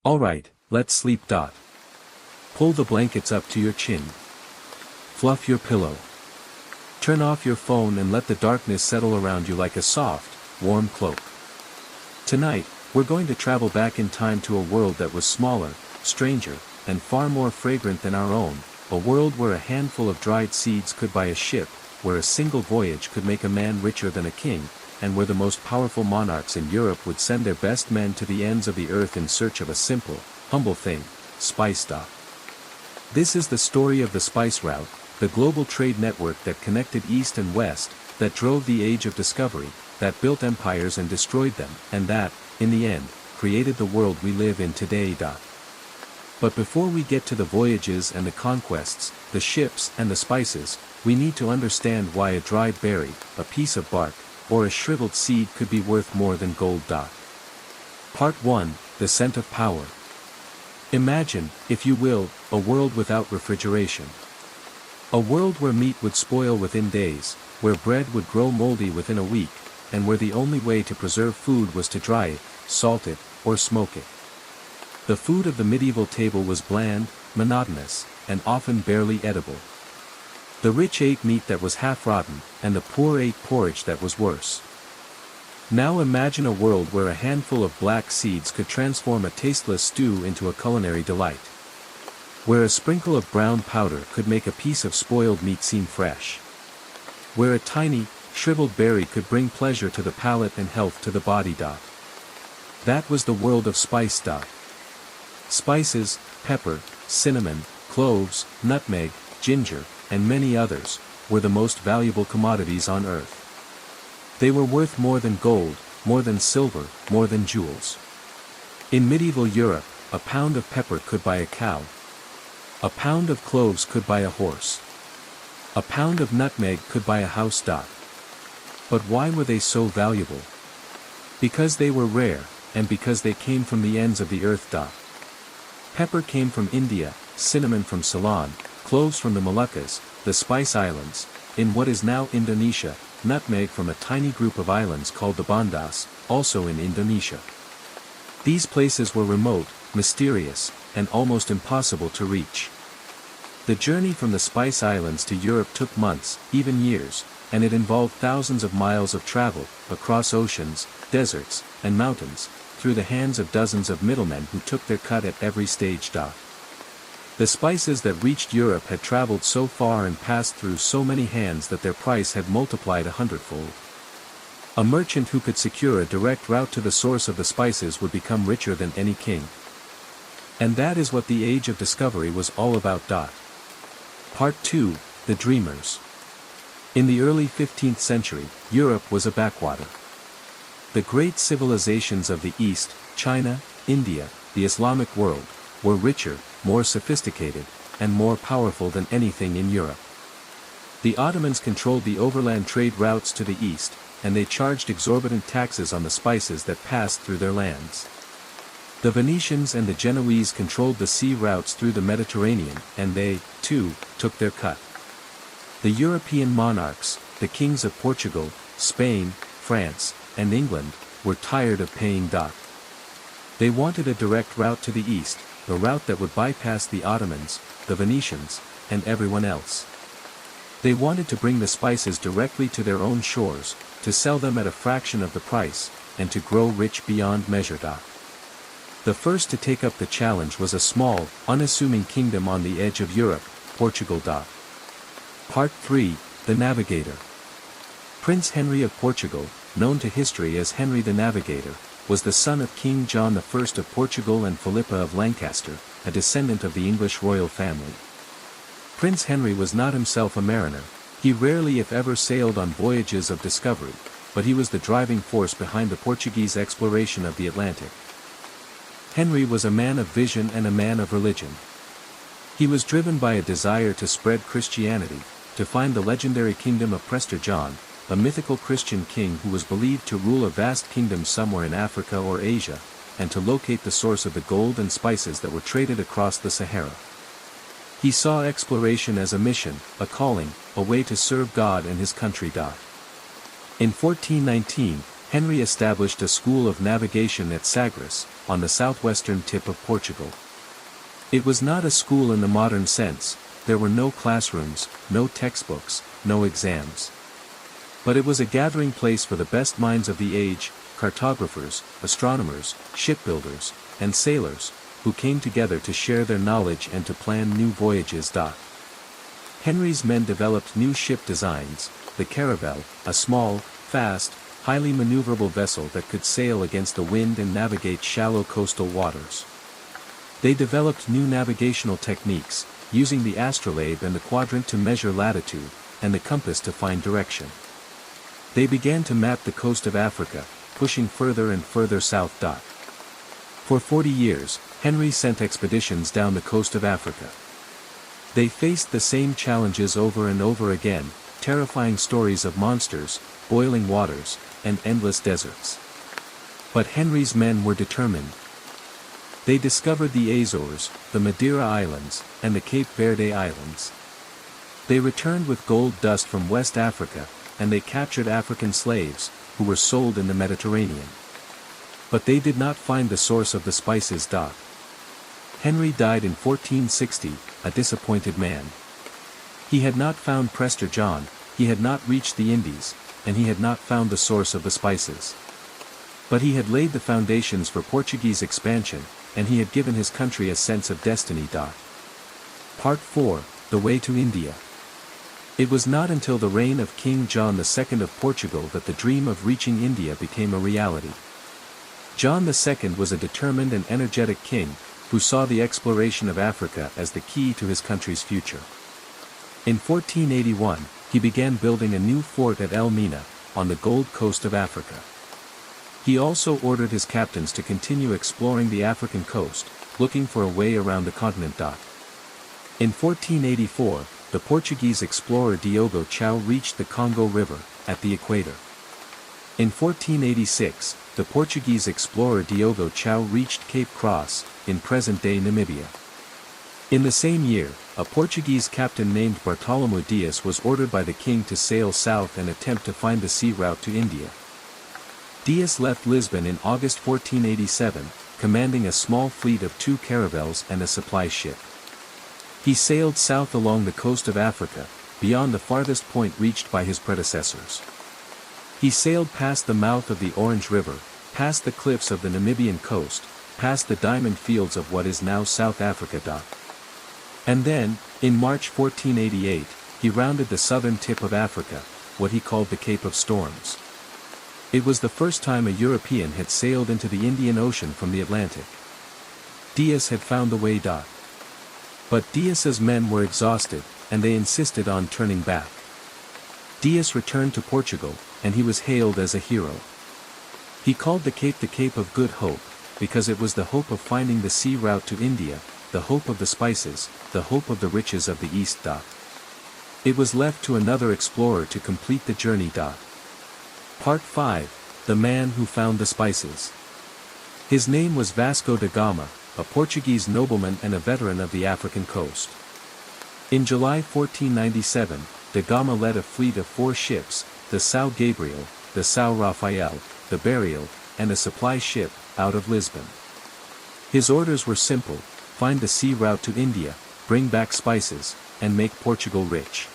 Alright, let's sleep. Pull the blankets up to your chin. Fluff your pillow. Turn off your phone and let the darkness settle around you like a soft, warm cloak. Tonight, we're going to travel back in time to a world that was smaller, stranger, and far more fragrant than our own, a world where a handful of dried seeds could buy a ship, where a single voyage could make a man richer than a king, and where the most powerful monarchs in Europe would send their best men to the ends of the earth in search of a simple, humble thing, spice. This is the story of the spice route, the global trade network that connected East and West, that drove the age of discovery, that built empires and destroyed them, and that, in the end, created the world we live in today. But before we get to the voyages and the conquests, the ships and the spices, we need to understand why a dried berry, a piece of bark, or a shriveled seed could be worth more than gold. Part 1, The Scent of Power. Imagine, if you will, a world without refrigeration. A world where meat would spoil within days, where bread would grow moldy within a week, and where the only way to preserve food was to dry it, salt it, or smoke it. The food of the medieval table was bland, monotonous, and often barely edible. The rich ate meat that was half rotten, and the poor ate porridge that was worse. Now imagine a world where a handful of black seeds could transform a tasteless stew into a culinary delight. Where a sprinkle of brown powder could make a piece of spoiled meat seem fresh. Where a tiny, shriveled berry could bring pleasure to the palate and health to the body. That was the world of spice. Spices, pepper, cinnamon, cloves, nutmeg, ginger, and many others, were the most valuable commodities on earth. They were worth more than gold, more than silver, more than jewels. In medieval Europe, a pound of pepper could buy a cow. A pound of cloves could buy a horse. A pound of nutmeg could buy a house. But why were they so valuable? Because they were rare, and because they came from the ends of the earth. Pepper came from India, cinnamon from Ceylon, cloves from the Moluccas, the Spice Islands, in what is now Indonesia, nutmeg from a tiny group of islands called the Bandas, also in Indonesia. These places were remote, mysterious, and almost impossible to reach. The journey from the Spice Islands to Europe took months, even years, and it involved thousands of miles of travel, across oceans, deserts, and mountains, through the hands of dozens of middlemen who took their cut at every stage. The spices that reached Europe had traveled so far and passed through so many hands that their price had multiplied 100-fold. A merchant who could secure a direct route to the source of the spices would become richer than any king. And that is what the Age of Discovery was all about. Part 2, The Dreamers. In the early 15th century, Europe was a backwater. The great civilizations of the East, China, India, the Islamic world, were richer, more sophisticated, and more powerful than anything in Europe. The Ottomans controlled the overland trade routes to the east, and they charged exorbitant taxes on the spices that passed through their lands. The Venetians and the Genoese controlled the sea routes through the Mediterranean, and they, too, took their cut. The European monarchs, the kings of Portugal, Spain, France, and England, were tired of paying. They wanted a direct route to the east, the route that would bypass the Ottomans, the Venetians, and everyone else. They wanted to bring the spices directly to their own shores, to sell them at a fraction of the price, and to grow rich beyond measure. The first to take up the challenge was a small, unassuming kingdom on the edge of Europe, Portugal. Part 3, The Navigator. Prince Henry of Portugal, known to history as Henry the Navigator, was the son of King John I of Portugal and Philippa of Lancaster, a descendant of the English royal family. Prince Henry was not himself a mariner, he rarely if ever sailed on voyages of discovery, but he was the driving force behind the Portuguese exploration of the Atlantic. Henry was a man of vision and a man of religion. He was driven by a desire to spread Christianity, to find the legendary kingdom of Prester John, a mythical Christian king who was believed to rule a vast kingdom somewhere in Africa or Asia, and to locate the source of the gold and spices that were traded across the Sahara. He saw exploration as a mission, a calling, a way to serve God and his country. In 1419, Henry established a school of navigation at Sagres, on the southwestern tip of Portugal. It was not a school in the modern sense, there were no classrooms, no textbooks, no exams. But it was a gathering place for the best minds of the age, cartographers, astronomers, shipbuilders, and sailors, who came together to share their knowledge and to plan new voyages. Henry's men developed new ship designs, the caravel, a small, fast, highly maneuverable vessel that could sail against the wind and navigate shallow coastal waters. They developed new navigational techniques, using the astrolabe and the quadrant to measure latitude, and the compass to find direction. They began to map the coast of Africa, pushing further and further south. For 40 years, Henry sent expeditions down the coast of Africa. They faced the same challenges over and over again, terrifying stories of monsters, boiling waters, and endless deserts. But Henry's men were determined. They discovered the Azores, the Madeira Islands, and the Cape Verde Islands. They returned with gold dust from West Africa, and they captured African slaves, who were sold in the Mediterranean. But they did not find the source of the spices. Henry died in 1460, a disappointed man. He had not found Prester John, he had not reached the Indies, and he had not found the source of the spices. But he had laid the foundations for Portuguese expansion, and he had given his country a sense of destiny. Part 4, The Way to India. It was not until the reign of King John II of Portugal that the dream of reaching India became a reality. John II was a determined and energetic king, who saw the exploration of Africa as the key to his country's future. In 1481, he began building a new fort at El Mina, on the Gold Coast of Africa. He also ordered his captains to continue exploring the African coast, looking for a way around the continent. In 1484, the Portuguese explorer Diogo Chao reached the Congo River, at the equator. In 1486, the Portuguese explorer Diogo Chao reached Cape Cross, in present-day Namibia. In the same year, a Portuguese captain named Bartolomeu Dias was ordered by the king to sail south and attempt to find the sea route to India. Dias left Lisbon in August 1487, commanding a small fleet of 2 caravels and a supply ship. He sailed south along the coast of Africa, beyond the farthest point reached by his predecessors. He sailed past the mouth of the Orange River, past the cliffs of the Namibian coast, past the diamond fields of what is now South Africa. And then, in March 1488, he rounded the southern tip of Africa, what he called the Cape of Storms. It was the first time a European had sailed into the Indian Ocean from the Atlantic. Dias had found the way. But Dias's men were exhausted, and they insisted on turning back. Dias returned to Portugal, and he was hailed as a hero. He called the Cape of Good Hope, because it was the hope of finding the sea route to India, the hope of the spices, the hope of the riches of the East. It was left to another explorer to complete the journey. Part 5, The Man Who Found the Spices. His name was Vasco da Gama, a Portuguese nobleman and a veteran of the African coast. In July 1497, da Gama led a fleet of 4 ships, the São Gabriel, the São Rafael, the Burial, and a supply ship, out of Lisbon. His orders were simple: find the sea route to India, bring back spices, and make Portugal rich.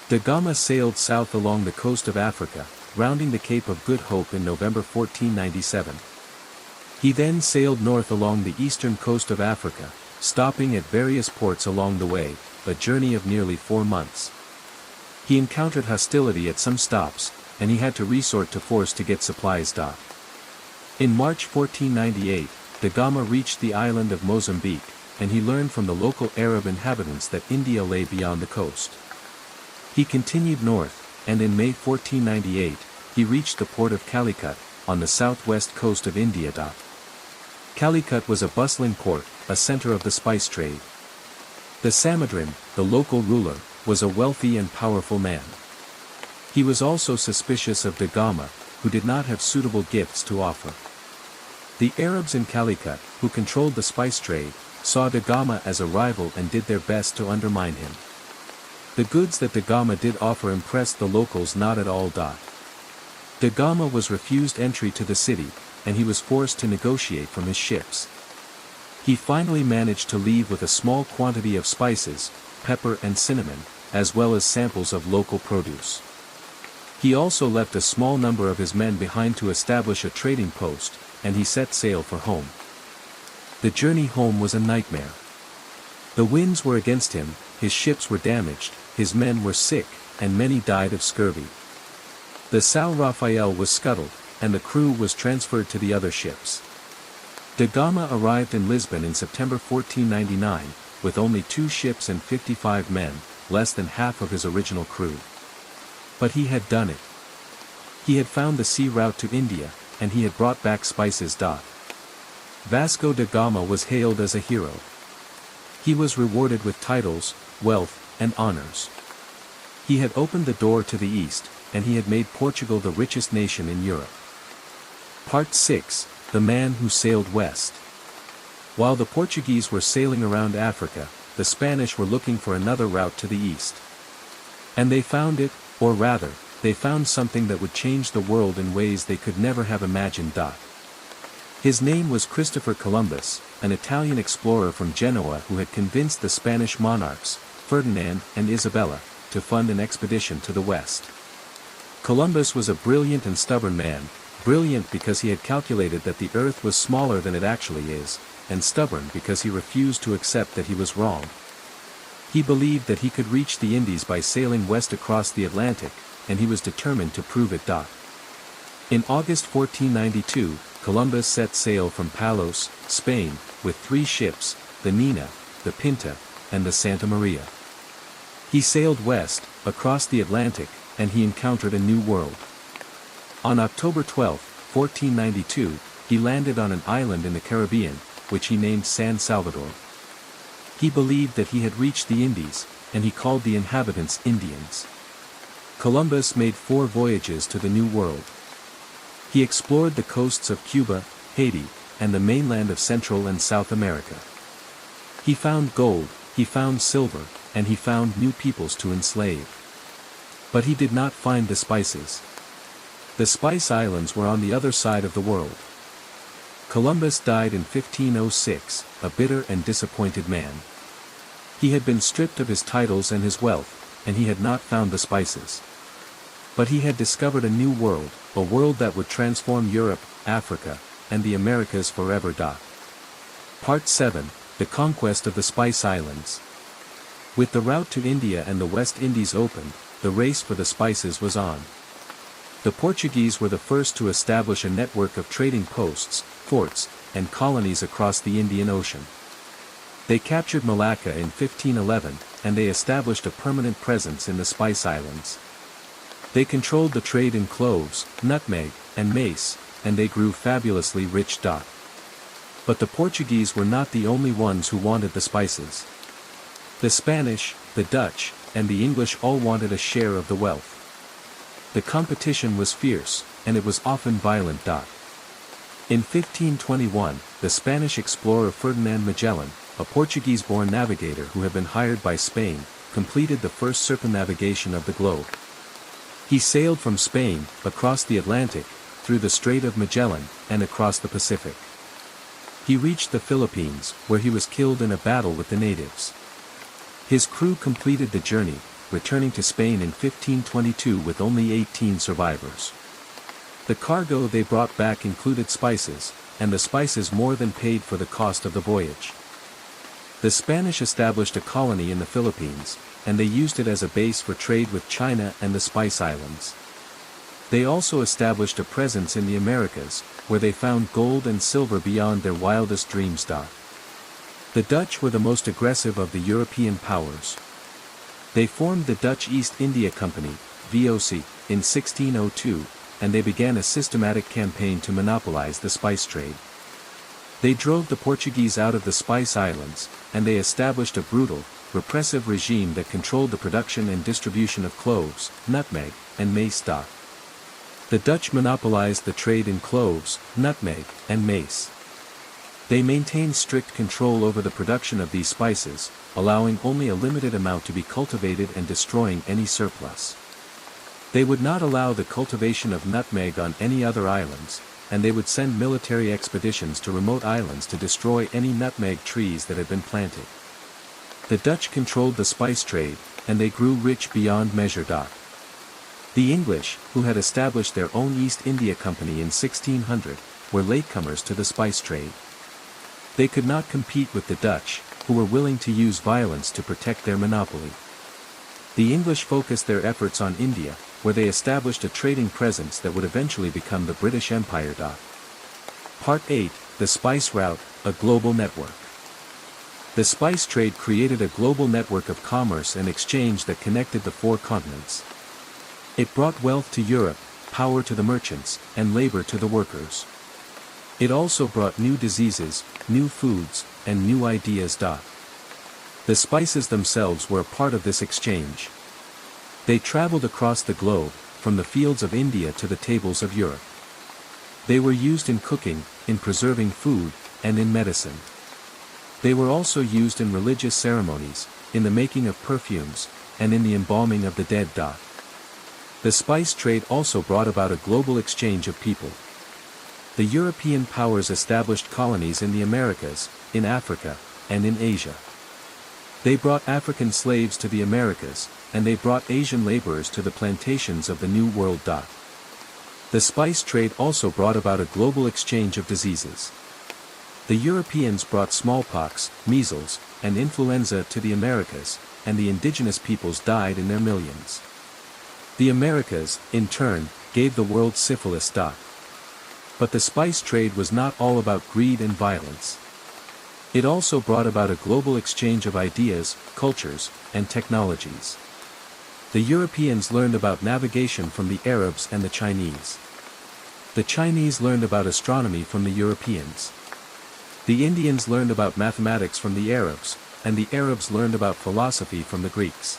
Da Gama sailed south along the coast of Africa, rounding the Cape of Good Hope in November 1497. He then sailed north along the eastern coast of Africa, stopping at various ports along the way, a journey of nearly 4 months. He encountered hostility at some stops, and he had to resort to force to get supplies. In March 1498, da Gama reached the island of Mozambique, and he learned from the local Arab inhabitants that India lay beyond the coast. He continued north, and in May 1498, he reached the port of Calicut, on the southwest coast of India. Calicut was a bustling port, a center of the spice trade. The Samudran, the local ruler, was a wealthy and powerful man. He was also suspicious of da Gama, who did not have suitable gifts to offer. The Arabs in Calicut, who controlled the spice trade, saw da Gama as a rival and did their best to undermine him. Da Goods that da Gama did offer impressed the locals not at all. Da Da Gama was refused entry to the city, and he was forced to negotiate from his ships. He finally managed to leave with a small quantity of spices, pepper and cinnamon, as well as samples of local produce. He also left a small number of his men behind to establish a trading post, and he set sail for home. The journey home was a nightmare. The winds were against him, his ships were damaged, his men were sick, and many died of scurvy. The São Rafael was scuttled, and the crew was transferred to the other ships. Da Gama arrived in Lisbon in September 1499, with only 2 ships and 55 men, less than half of his original crew. But he had done it. He had found the sea route to India, and he had brought back spices. Vasco da Gama was hailed as a hero. He was rewarded with titles, wealth, and honors. He had opened the door to the east, and he had made Portugal the richest nation in Europe. Part 6, The Man Who Sailed West. While the Portuguese were sailing around Africa, the Spanish were looking for another route to the east. And they found it, or rather, they found something that would change the world in ways they could never have imagined. His name was Christopher Columbus, an Italian explorer from Genoa who had convinced the Spanish monarchs, Ferdinand and Isabella, to fund an expedition to the west. Columbus was a brilliant and stubborn man, brilliant because he had calculated that the earth was smaller than it actually is, and stubborn because he refused to accept that he was wrong. He believed that he could reach the Indies by sailing west across the Atlantic, and he was determined to prove it. In August 1492, Columbus set sail from Palos, Spain, with 3 ships, the Nina, the Pinta, and the Santa Maria. He sailed west, across the Atlantic, and he encountered a new world. On October 12, 1492, he landed on an island in the Caribbean, which he named San Salvador. He believed that he had reached the Indies, and he called the inhabitants Indians. Columbus made 4 voyages to the New World. He explored the coasts of Cuba, Haiti, and the mainland of Central and South America. He found gold, he found silver, and he found new peoples to enslave. But he did not find the spices. The Spice Islands were on the other side of the world. Columbus died in 1506, a bitter and disappointed man. He had been stripped of his titles and his wealth, and he had not found the spices. But he had discovered a new world, a world that would transform Europe, Africa, and the Americas forever. Part 7, The Conquest of the Spice Islands. With the route to India and the West Indies opened, the race for the spices was on. The Portuguese were the first to establish a network of trading posts, forts, and colonies across the Indian Ocean. They captured Malacca in 1511, and they established a permanent presence in the Spice Islands. They controlled the trade in cloves, nutmeg, and mace, and they grew fabulously rich. But the Portuguese were not the only ones who wanted the spices. The Spanish, the Dutch, and the English all wanted a share of the wealth. The competition was fierce, and it was often violent. In 1521, the Spanish explorer Ferdinand Magellan, a Portuguese-born navigator who had been hired by Spain, completed the first circumnavigation of the globe. He sailed from Spain, across the Atlantic, through the Strait of Magellan, and across the Pacific. He reached the Philippines, where he was killed in a battle with the natives. His crew completed the journey, returning to Spain in 1522 with only 18 survivors. The cargo they brought back included spices, and the spices more than paid for the cost of the voyage. The Spanish established a colony in the Philippines, and they used it as a base for trade with China and the Spice Islands. They also established a presence in the Americas, where they found gold and silver beyond their wildest dreams. The Dutch were the most aggressive of the European powers. They formed the Dutch East India Company, VOC, in 1602, and they began a systematic campaign to monopolize the spice trade. They drove the Portuguese out of the Spice Islands, and they established a brutal, repressive regime that controlled the production and distribution of cloves, nutmeg, and mace. The Dutch monopolized the trade in cloves, nutmeg, and mace. They maintained strict control over the production of these spices, allowing only a limited amount to be cultivated and destroying any surplus. They would not allow the cultivation of nutmeg on any other islands, and they would send military expeditions to remote islands to destroy any nutmeg trees that had been planted. The Dutch controlled the spice trade, and they grew rich beyond measure. The English, who had established their own East India Company in 1600, were latecomers to the spice trade. They could not compete with the Dutch, who were willing to use violence to protect their monopoly. The English focused their efforts on India, where they established a trading presence that would eventually become the British Empire. Part 8, The Spice Route, a Global Network. The spice trade created a global network of commerce and exchange that connected the 4 continents. It brought wealth to Europe, power to the merchants, and labor to the workers. It also brought new diseases, new foods, and new ideas. The spices themselves were a part of this exchange. They traveled across the globe, from the fields of India to the tables of Europe. They were used in cooking, in preserving food, and in medicine. They were also used in religious ceremonies, in the making of perfumes, and in the embalming of the dead. The spice trade also brought about a global exchange of people. The European powers established colonies in the Americas, in Africa, and in Asia. They brought African slaves to the Americas, and they brought Asian laborers to the plantations of the New World. The spice trade also brought about a global exchange of diseases. The Europeans brought smallpox, measles, and influenza to the Americas, and the indigenous peoples died in their millions. The Americas, in turn, gave the world syphilis. But the spice trade was not all about greed and violence. It also brought about a global exchange of ideas, cultures, and technologies. The Europeans learned about navigation from the Arabs and the Chinese. The Chinese learned about astronomy from the Europeans. The Indians learned about mathematics from the Arabs, and the Arabs learned about philosophy from the Greeks.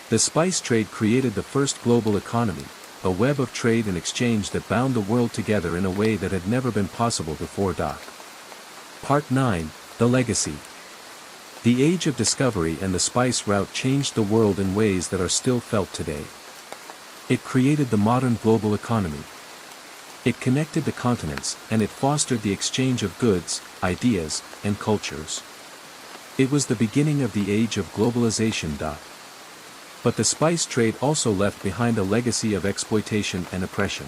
The spice trade created the first global economy, a web of trade and exchange that bound the world together in a way that had never been possible before. Part 9, The Legacy. The Age of Discovery and the spice route changed the world in ways that are still felt today. It created the modern global economy. It connected the continents, and it fostered the exchange of goods, ideas, and cultures. It was the beginning of the age of globalization. But the spice trade also left behind a legacy of exploitation and oppression.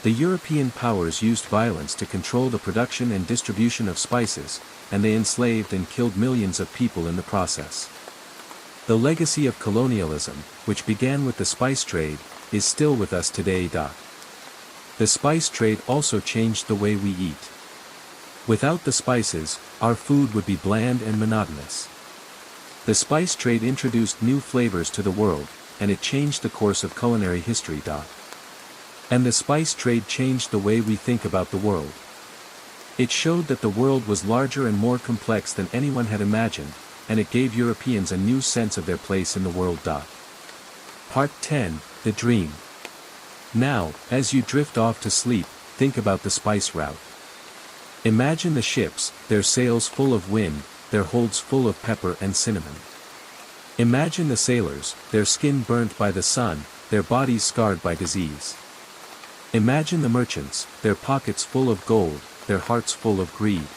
The European powers used violence to control the production and distribution of spices, and they enslaved and killed millions of people in the process. The legacy of colonialism, which began with the spice trade, is still with us today. The spice trade also changed the way we eat. Without the spices, our food would be bland and monotonous. The spice trade introduced new flavors to the world, and it changed the course of culinary history. And the spice trade changed the way we think about the world. It showed that the world was larger and more complex than anyone had imagined, and it gave Europeans a new sense of their place in the world. Part 10, The Dream. Now, as you drift off to sleep, think about the spice route. Imagine the ships, their sails full of wind, their holds full of pepper and cinnamon. Imagine the sailors, their skin burnt by the sun, their bodies scarred by disease. Imagine the merchants, their pockets full of gold, their hearts full of greed.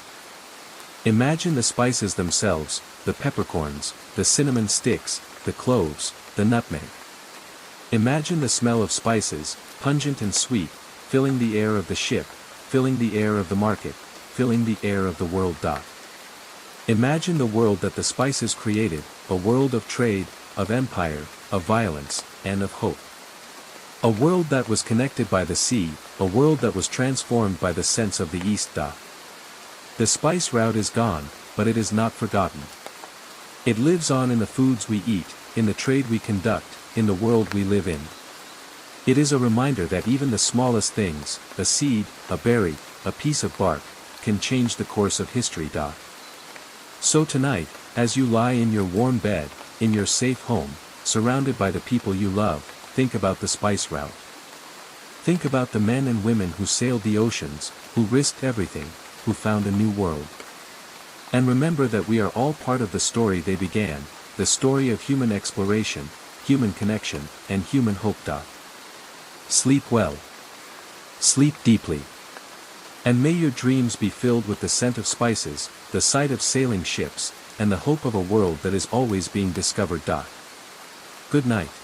Imagine the spices themselves, the peppercorns, the cinnamon sticks, the cloves, the nutmeg. Imagine the smell of spices, pungent and sweet, filling the air of the ship, filling the air of the market, filling the air of the world. Imagine the world that the spices created, a world of trade, of empire, of violence, and of hope. A world that was connected by the sea, a world that was transformed by the scents of the East. The spice route is gone, but it is not forgotten. It lives on in the foods we eat, in the trade we conduct, in the world we live in. It is a reminder that even the smallest things, a seed, a berry, a piece of bark, can change the course of history. So tonight, as you lie in your warm bed, in your safe home, surrounded by the people you love, think about the spice route. Think about the men and women who sailed the oceans, who risked everything, who found a new world. And remember that we are all part of the story they began, the story of human exploration, human connection, and human hope. Sleep well. Sleep deeply. And may your dreams be filled with the scent of spices, the sight of sailing ships, and the hope of a world that is always being discovered. Good night.